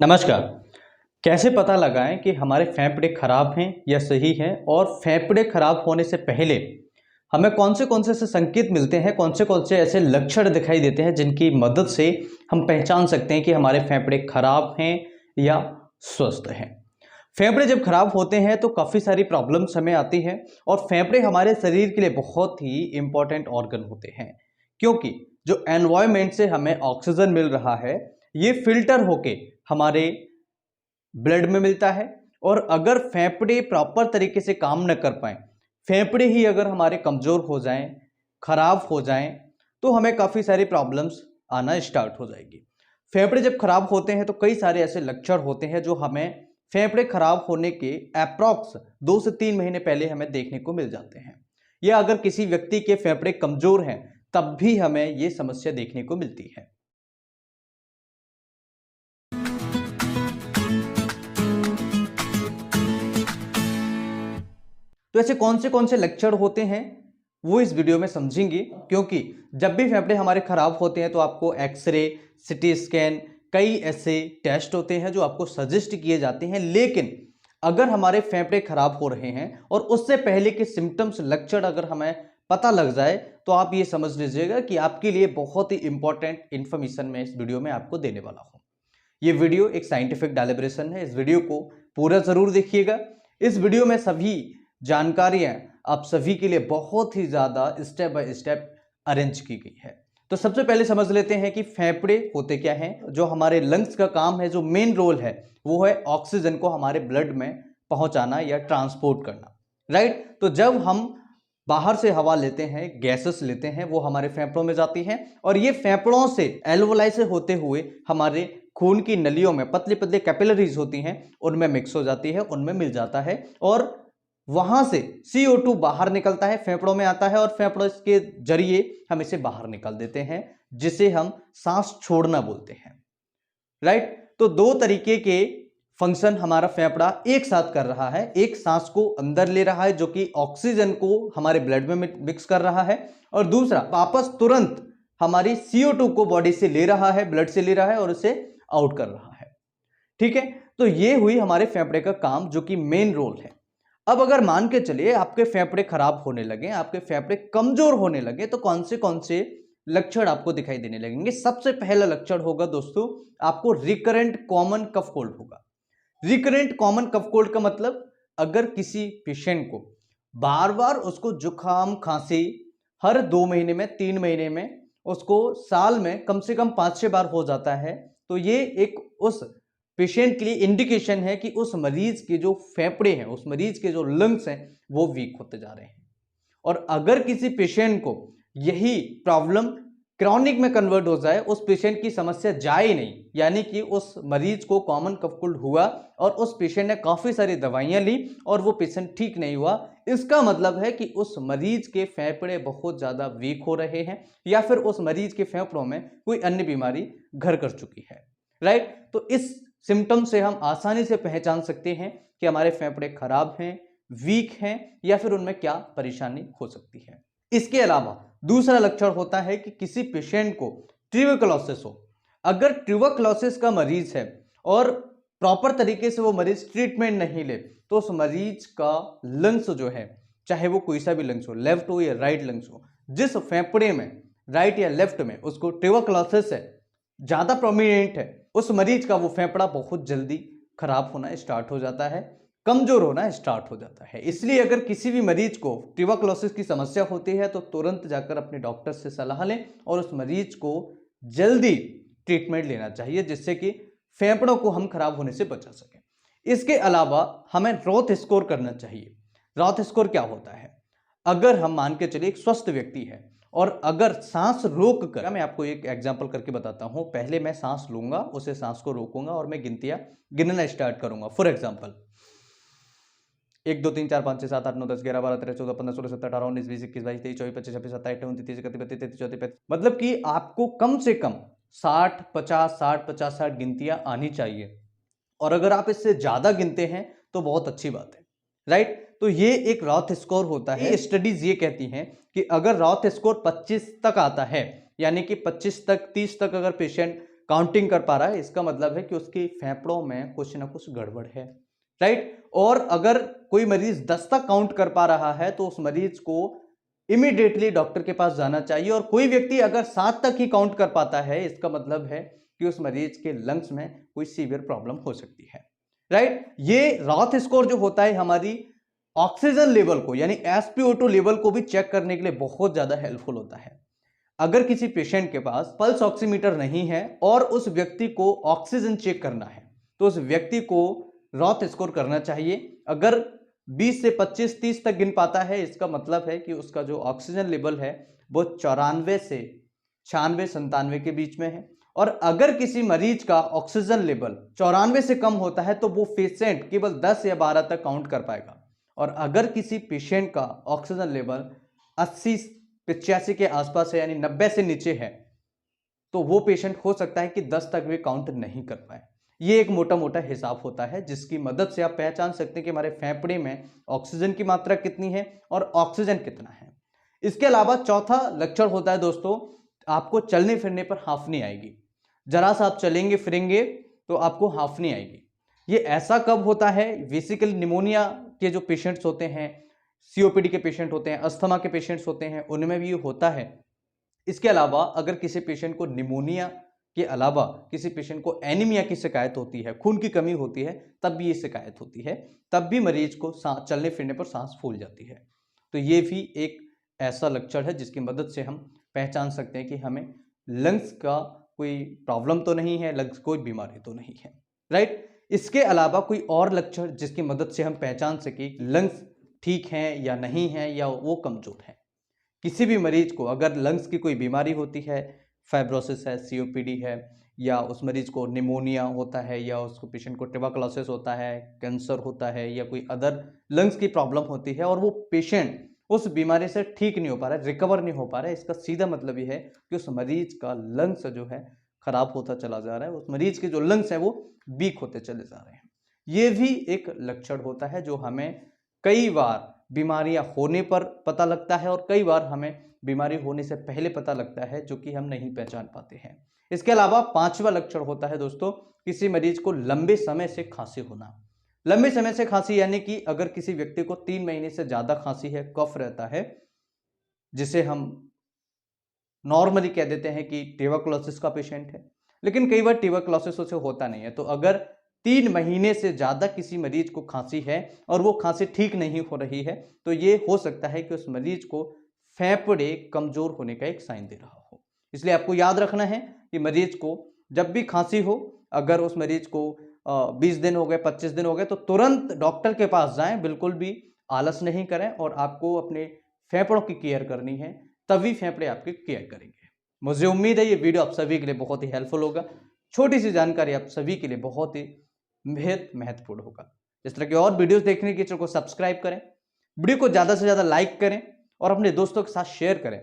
नमस्कार। कैसे पता लगाएं कि हमारे फेफड़े खराब हैं या सही हैं, और फेफड़े खराब होने से पहले हमें कौन से ऐसे संकेत मिलते हैं, कौन से ऐसे लक्षण दिखाई देते हैं जिनकी मदद से हम पहचान सकते हैं कि हमारे फेफड़े खराब हैं या स्वस्थ हैं। फेफड़े जब खराब होते हैं तो काफ़ी सारी प्रॉब्लम्स हमें आती हैं, और फेफड़े हमारे शरीर के लिए बहुत ही इंपॉर्टेंट ऑर्गन होते हैं, क्योंकि जो एनवायरनमेंट से हमें ऑक्सीजन मिल रहा है ये फिल्टर होके हमारे ब्लड में मिलता है। और अगर फेफड़े प्रॉपर तरीके से काम न कर पाए, फेफड़े ही अगर हमारे कमजोर हो जाएं, खराब हो जाएं, तो हमें काफ़ी सारी प्रॉब्लम्स आना स्टार्ट हो जाएगी। फेफड़े जब खराब होते हैं तो कई सारे ऐसे लक्षण होते हैं जो हमें फेफड़े खराब होने के अप्रॉक्स 2 से 3 महीने पहले हमें देखने को मिल जाते हैं, या अगर किसी व्यक्ति के फेफड़े कमजोर हैं तब भी हमें ये समस्या देखने को मिलती है। तो ऐसे कौन से लक्षण होते हैं वो इस वीडियो में समझेंगे, क्योंकि जब भी फेफड़े हमारे खराब होते हैं तो आपको एक्सरे, सिटी स्कैन, कई ऐसे टेस्ट होते हैं जो आपको सजेस्ट किए जाते हैं। लेकिन अगर हमारे फेफड़े खराब हो रहे हैं और उससे पहले के सिम्टम्स, लक्षण अगर हमें पता लग जाए तो आप ये समझ लीजिएगा कि आपके लिए बहुत ही इंपॉर्टेंट इंफॉर्मेशन मैं इस वीडियो में आपको देने वाला हूं। ये वीडियो एक साइंटिफिक डेलिब्रेशन है, इस वीडियो को पूरा जरूर देखिएगा। इस वीडियो में सभी जानकारियां आप सभी के लिए बहुत ही ज्यादा स्टेप बाय स्टेप अरेंज की गई है। तो सबसे पहले समझ लेते हैं कि फेफड़े होते क्या हैं। जो हमारे लंग्स का काम है, जो मेन रोल है, वो है ऑक्सीजन को हमारे ब्लड में पहुंचाना या ट्रांसपोर्ट करना, राइट। तो जब हम बाहर से हवा लेते हैं, गैसेस लेते हैं, वो हमारे फेफड़ों में जाती हैं, और ये फेफड़ों से एल्वोलाई से होते हुए हमारे खून की नलियों में पतले पतले कैपिलरीज होती हैं, उनमें मिक्स हो जाती है, उनमें मिल जाता है, और वहां से CO2 बाहर निकलता है, फेफड़ों में आता है, और फेफड़ों के जरिए हम इसे बाहर निकाल देते हैं, जिसे हम सांस छोड़ना बोलते हैं, राइट। तो दो तरीके के फंक्शन हमारा फेफड़ा एक साथ कर रहा है। एक सांस को अंदर ले रहा है जो कि ऑक्सीजन को हमारे ब्लड में मिक्स कर रहा है, और दूसरा वापस तुरंत हमारी CO2 को बॉडी से ले रहा है, ब्लड से ले रहा है और उसे आउट कर रहा है, ठीक है। तो ये हुई हमारे फेफड़े का काम, जो कि मेन रोल है। अब अगर मान के चलिए आपके फेफड़े खराब होने लगे, आपके फेफड़े कमजोर होने लगे, तो कौन से लक्षण आपको दिखाई देने लगेंगे। सबसे पहला लक्षण होगा दोस्तों, आपको रिकरेंट कॉमन कफ कोल्ड होगा। रिकरेंट कॉमन कफ कोल्ड का मतलब, अगर किसी पेशेंट को बार बार उसको जुकाम खांसी हर 2 महीने में, 3 महीने में, उसको साल में कम से कम 5-6 बार हो जाता है, तो ये एक उस पेशेंट के लिए इंडिकेशन है कि उस मरीज के जो फेफड़े हैं, उस मरीज के जो लंग्स हैं, वो वीक होते जा रहे हैं। और अगर किसी पेशेंट को यही प्रॉब्लम क्रॉनिक में कन्वर्ट हो जाए, उस पेशेंट की समस्या जाए नहीं, यानी कि उस मरीज को कॉमन कफ कोल्ड हुआ और उस पेशेंट ने काफी सारी दवाइयां ली और वो पेशेंट ठीक नहीं हुआ, इसका मतलब है कि उस मरीज के फेफड़े बहुत ज्यादा वीक हो रहे हैं, या फिर उस मरीज के फेफड़ों में कोई अन्य बीमारी घर कर चुकी है, राइट। तो इस सिम्टम से हम आसानी से पहचान सकते हैं कि हमारे फेफड़े खराब हैं, वीक हैं, या फिर उनमें क्या परेशानी हो सकती है। इसके अलावा दूसरा लक्षण होता है कि किसी पेशेंट को ट्यूबरकुलोसिस हो। अगर ट्यूबरकुलोसिस का मरीज है और प्रॉपर तरीके से वो मरीज ट्रीटमेंट नहीं ले, तो उस मरीज का लंग्स जो है, चाहे वो कोई सा भी लंग्स हो, लेफ्ट हो या राइट लंग्स हो, जिस फेफड़े में राइट या लेफ्ट में उसको ट्यूबरकुलोसिस है, ज्यादा प्रोमिनेंट है, उस मरीज का वो फेफड़ा बहुत जल्दी खराब होना स्टार्ट हो जाता है, कमजोर होना स्टार्ट हो जाता है। इसलिए अगर किसी भी मरीज को ट्यूबरकुलोसिस की समस्या होती है तो तुरंत जाकर अपने डॉक्टर से सलाह लें और उस मरीज को जल्दी ट्रीटमेंट लेना चाहिए, जिससे कि फेफड़ों को हम खराब होने से बचा सकें। इसके अलावा हमें रॉथ स्कोर करना चाहिए। रॉथ स्कोर क्या होता है? अगर हम मान के चलिए एक स्वस्थ व्यक्ति है और अगर सांस रोक कर, मैं आपको एक एग्जांपल करके बताता हूं। पहले मैं सांस लूंगा, उसे सांस को रोकूंगा और मैं गिनना स्टार्ट करूंगा। फॉर एग्जांपल 1 2 3 4 5 6 7 8 9 10 11 12 13 14 15 16 17 18 19 20 21 22 23 24 25 26 27 28 29 30 31 32 33 34 35, मतलब कि आपको कम से कम 60 50 60 50 60 गिनतियां आनी चाहिए। और अगर आप इससे ज्यादा गिनते हैं तो बहुत अच्छी बात है, राइट। तो ये एक रॉथ स्कोर होता है। स्टडीज ये कहती हैं कि अगर रॉथ स्कोर 25 तक आता है, यानी कि 25 तक 30 तक अगर पेशेंट काउंटिंग कर पा रहा है, इसका मतलब है कि उसकी फेफड़ों में कुछ ना कुछ गड़बड़ है, राइट। और अगर कोई मरीज 10 तक काउंट कर पा रहा है तो उस मरीज को इमीडिएटली डॉक्टर के पास जाना चाहिए। और कोई व्यक्ति अगर 7 तक ही काउंट कर पाता है, इसका मतलब है कि उस मरीज के लंग्स में कोई सीवियर प्रॉब्लम हो सकती है, राइट। ये रॉथ स्कोर जो होता है हमारी ऑक्सीजन लेवल को यानी SpO2 लेवल को भी चेक करने के लिए बहुत ज्यादा हेल्पफुल होता है। अगर किसी पेशेंट के पास पल्स ऑक्सीमीटर नहीं है और उस व्यक्ति को ऑक्सीजन चेक करना है तो उस व्यक्ति को रॉथ स्कोर करना चाहिए। अगर 20 से 25 30 तक गिन पाता है, इसका मतलब है कि उसका जो ऑक्सीजन लेवल है वो 94 से 96 97 के बीच में है। और अगर किसी मरीज का ऑक्सीजन लेवल 94 से कम होता है तो वो पेशेंट केवल 10 या 12 तक काउंट कर पाएगा। और अगर किसी पेशेंट का ऑक्सीजन लेवल 80 85 के आसपास है यानी 90 से नीचे है तो वो पेशेंट हो सकता है कि 10 तक भी काउंट नहीं कर पाए। ये एक मोटा मोटा हिसाब होता है जिसकी मदद से आप पहचान सकते हैं कि हमारे फेफड़े में ऑक्सीजन की मात्रा कितनी है और ऑक्सीजन कितना है। इसके अलावा चौथा लक्षण होता है दोस्तों, आपको चलने फिरने पर हांफनी आएगी। जरा सा आप चलेंगे फिरेंगे तो आपको हांफनी आएगी। ये ऐसा कब होता है? बेसिकली निमोनिया के जो पेशेंट्स होते हैं, COPD के पेशेंट होते हैं, अस्थमा के पेशेंट्स होते हैं, उनमें भी ये होता है। इसके अलावा अगर किसी पेशेंट को निमोनिया के अलावा किसी पेशेंट को एनीमिया की शिकायत होती है, खून की कमी होती है, तब भी ये शिकायत होती है, तब भी मरीज को चलने फिरने पर सांस फूल जाती है। तो ये भी एक ऐसा लक्षण है जिसकी मदद से हम पहचान सकते हैं कि हमें लंग्स का कोई प्रॉब्लम तो नहीं है, लंग्स कोई बीमारी तो नहीं है, राइट। इसके अलावा कोई और लक्षण जिसकी मदद से हम पहचान सके लंग्स ठीक हैं या नहीं है या वो कमजोर है। किसी भी मरीज को अगर लंग्स की कोई बीमारी होती है, फाइब्रोसिस है, COPD है, या उस मरीज को निमोनिया होता है, या उसको पेशेंट को ट्यूबरकुलोसिस होता है, कैंसर होता है, या कोई अदर लंग्स की प्रॉब्लम होती है और वो पेशेंट उस बीमारी से ठीक नहीं हो पा रहा है, रिकवर नहीं हो पा रहा है, इसका सीधा मतलब ये है कि उस मरीज का लंग्स जो है खराब होता चला जा रहा है, उस मरीज के जो लंग्स हैं वो वीक होते चले जा रहे हैं। ये भी एक लक्षण होता है जो हमें कई बार बीमारियां होने पर पता लगता है और कई बार हमें बीमारी होने से पहले पता लगता है जो कि हम नहीं पहचान पाते हैं। इसके अलावा पांचवा लक्षण होता है दोस्तों, किसी मरीज को लंबे समय से खांसी होना। लंबे समय से खांसी यानी कि अगर किसी व्यक्ति को 3 महीने से ज्यादा खांसी है, कफ रहता है, जिसे हम नॉर्मली कह देते हैं कि ट्यूबरकुलोसिस का पेशेंट है, लेकिन कई बार ट्यूबरकुलोसिस उसे होता नहीं है। तो अगर 3 महीने से ज्यादा किसी मरीज को खांसी है और वो खांसी ठीक नहीं हो रही है तो ये हो सकता है कि उस मरीज को फेफड़े कमजोर होने का एक साइन दे रहा हो। इसलिए आपको याद रखना है कि मरीज को जब भी खांसी हो, अगर उस मरीज को 20 दिन हो गए, 25 दिन हो गए, तो तुरंत डॉक्टर के पास जाएं, बिल्कुल भी आलस नहीं करें। और आपको अपने फेफड़ों की केयर करनी है, तभी फेफड़े आपकी केयर करेंगे। मुझे उम्मीद है ये वीडियो आप सभी के लिए बहुत ही हेल्पफुल होगा। छोटी सी जानकारी आप सभी के लिए बहुत ही महत्वपूर्ण होगा। इस तरह के और वीडियोस देखने के लिए चैनल को सब्सक्राइब करें, वीडियो को ज्यादा से ज्यादा लाइक करें और अपने दोस्तों के साथ शेयर करें